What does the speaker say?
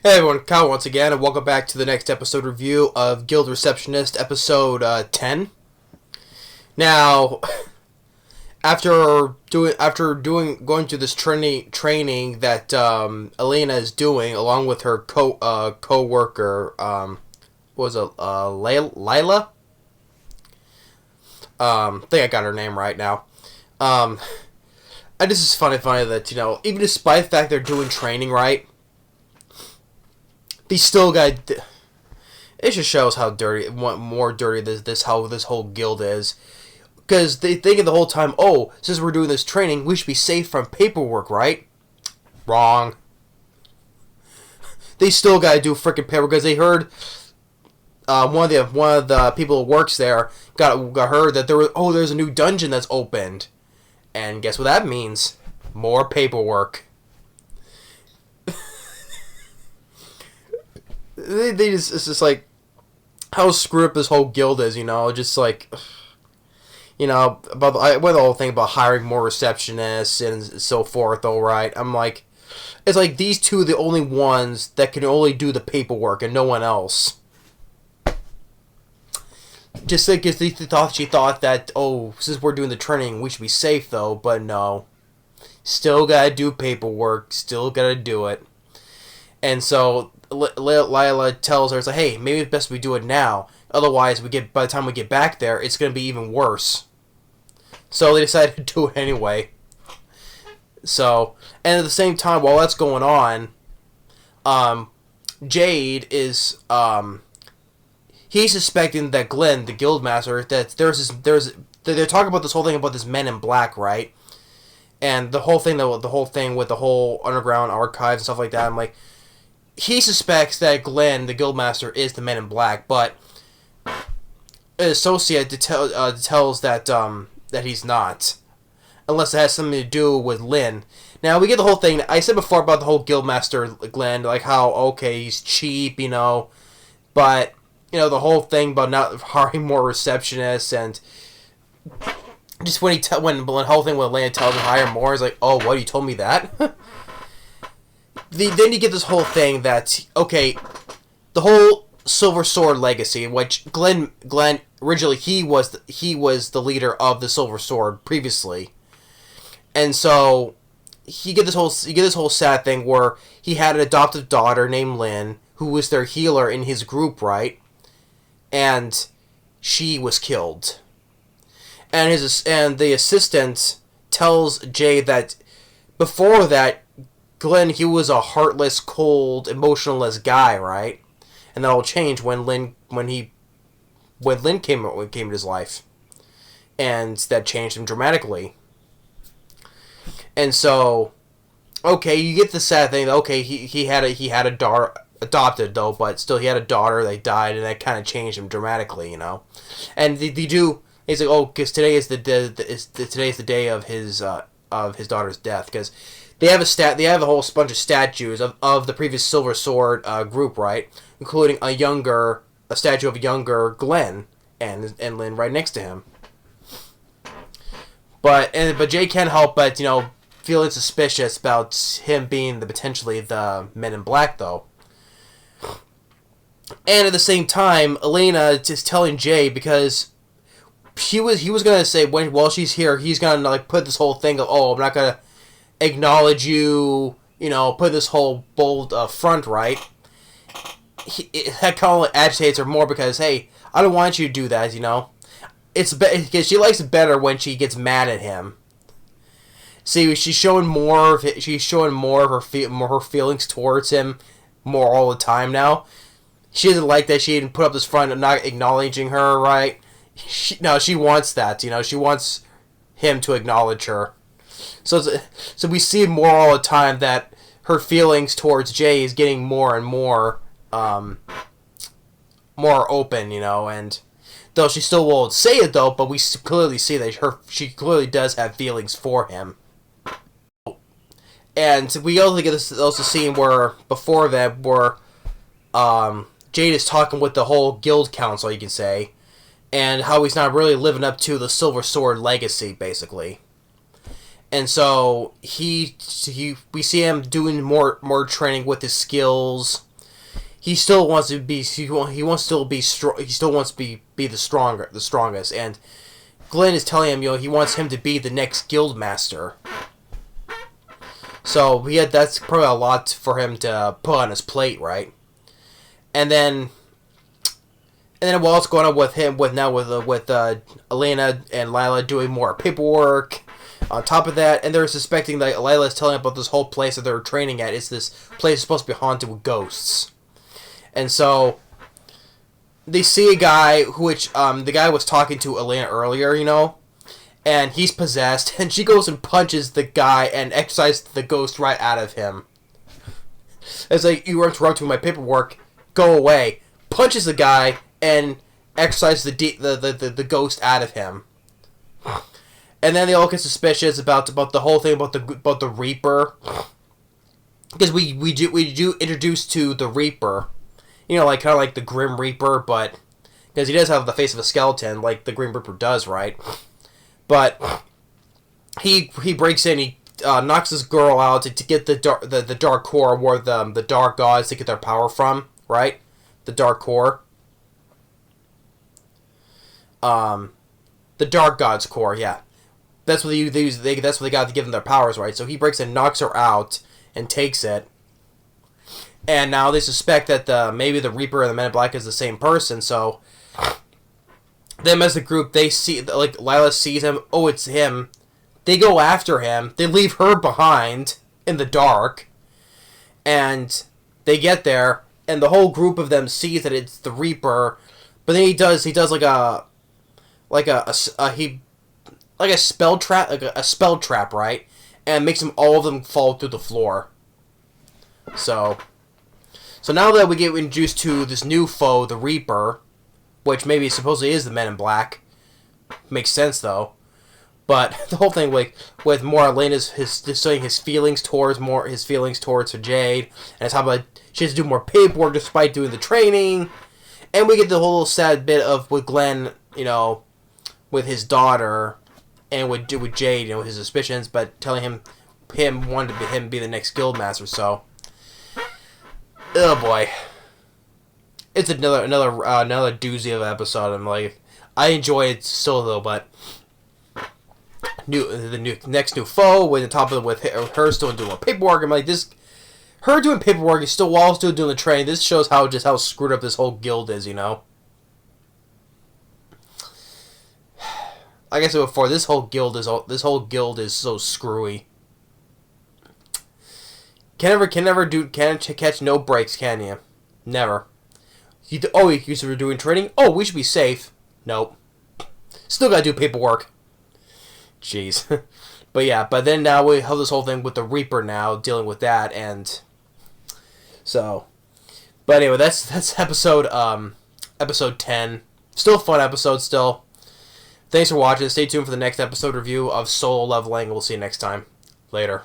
Hey everyone, Kyle once again, and welcome back to the next episode review of Guild Receptionist, episode 10. Now, going through this training that Alina is doing, along with her co-worker, Lila? I think I got her name right now. I just is funny that, even despite the fact they're doing training right, they still got. It just shows how dirty, more dirty this whole guild is. Because they think the whole time, oh, since we're doing this training, we should be safe from paperwork, right? Wrong. They still gotta do freaking paperwork because they heard one of the people who works there got heard that there's a new dungeon that's opened, and guess what that means? More paperwork. It's just like how screwed up this whole guild is, just like, about the whole thing about hiring more receptionists and so forth. All right, I'm like, it's like these two are the only ones that can only do the paperwork and no one else. Just like she thought that, oh, since we're doing the training, we should be safe though, but no, still gotta do paperwork, still gotta do it, and so Lila tells her, it's like, hey, maybe it's best we do it now. Otherwise, by the time we get back there, it's going to be even worse. So they decided to do it anyway. So, and at the same time, while that's going on, Jade is, he's suspecting that Glenn, the guildmaster, that they're talking about this whole thing about this Men in Black, right? And the whole thing with the whole underground archives and stuff like that. I'm like, he suspects that Glenn, the guildmaster, is the Men in Black, but an associate tells that he's not, unless it has something to do with Lynn. Now we get the whole thing I said before about the whole guildmaster Glenn, like how he's cheap, but the whole thing about not hiring more receptionists, and just when the whole thing with Lynn tells him to hire more, he's like, oh, what, you told me that? Then you get this whole thing that, okay, the whole Silver Sword legacy, which Glenn originally he was the leader of the Silver Sword previously, and so you get this whole sad thing where he had an adoptive daughter named Lynn who was their healer in his group, right? And she was killed, and the assistant tells Jay that before that, Glenn, he was a heartless, cold, emotionless guy, right? And that all changed when Lynn came into his life, and that changed him dramatically. And so, okay, you get the sad thing. Okay, he had a daughter adopted though, but still he had a daughter that died, and that kind of changed him dramatically, And they do. He's like, oh, because today is the day of his daughter's death, because They have a whole bunch of statues of the previous Silver Sword group, right? Including a statue of a younger Glenn and Lynn right next to him. But Jay can't help but feeling suspicious about him being potentially the Men in Black, though. And at the same time, Alina is telling Jay, because he was gonna say while she's here, he's gonna put this whole thing of, oh, I'm not gonna acknowledge you, put this whole bold front, right? That kind of agitates her more because, hey, I don't want you to do that, It's because she likes it better when she gets mad at him. See, she's showing more of her feelings towards him more all the time now. She doesn't like that she didn't put up this front of not acknowledging her, right? She wants that, she wants him to acknowledge her. So we see more all the time that her feelings towards Jay is getting more and more open, and though she still won't say it though, but we clearly see that she clearly does have feelings for him. And we also get this scene where before that where Jade is talking with the whole guild council, you can say, and how he's not really living up to the Silver Sword legacy, basically. And so we see him doing more training with his skills, he still wants to be he wants to still be strong. He still wants to be the strongest. And Glenn is telling him, he wants him to be the next guild master. So that's probably a lot for him to put on his plate, right? And then what's going on with him with Alina and Lila doing more paperwork. On top of that, and they're suspecting that Lila is telling about this whole place that they're training at. It's this place supposed to be haunted with ghosts. And so they see a guy, which the guy was talking to Alina earlier, and he's possessed, and she goes and punches the guy and exorcises the ghost right out of him. It's like, you were interrupting my paperwork, go away. Punches the guy and exorcises the ghost out of him. And then they all get suspicious about the whole thing about the Reaper, because we do introduce to the Reaper, like kind of like the Grim Reaper, but because he does have the face of a skeleton like the Grim Reaper does, right? But he breaks in, he knocks this girl out to get the dark core where the dark gods to get their power from, right? The dark core. The dark gods core, yeah. That's what they use. That's what they got to give them their powers, right? So he breaks and knocks her out and takes it. And now they suspect that maybe the Reaper and the Men in Black is the same person. So them as a group, they see, like, Lila sees him. Oh, it's him. They go after him. They leave her behind in the dark, and they get there, and the whole group of them sees that it's the Reaper. But then he does a spell trap, right? And makes all of them fall through the floor. So now that we get introduced to this new foe, the Reaper, which maybe supposedly is the Men in Black, makes sense though. But the whole thing with more Elena's showing his feelings towards Jade, and it's how about she has to do more paperwork despite doing the training, and we get the whole sad bit of with Glenn, with his daughter. And with Jade, his suspicions, but telling him wanted to be the next guild master. So, oh boy, it's another doozy of an episode. I'm like, I enjoy it still though, but the next new foe with the top of with her still doing paperwork. I'm like, this, her doing paperwork is still while still doing the training. This shows how screwed up this whole guild is, Like I said before, this whole guild is so screwy. Can't catch no breaks, can you? Never. You were doing training? Oh, we should be safe. Nope. Still gotta do paperwork. Jeez. But then now we have this whole thing with the Reaper now, dealing with that, and so. But anyway, that's episode 10. Still a fun episode, still. Thanks for watching. Stay tuned for the next episode review of Solo Leveling. We'll see you next time. Later.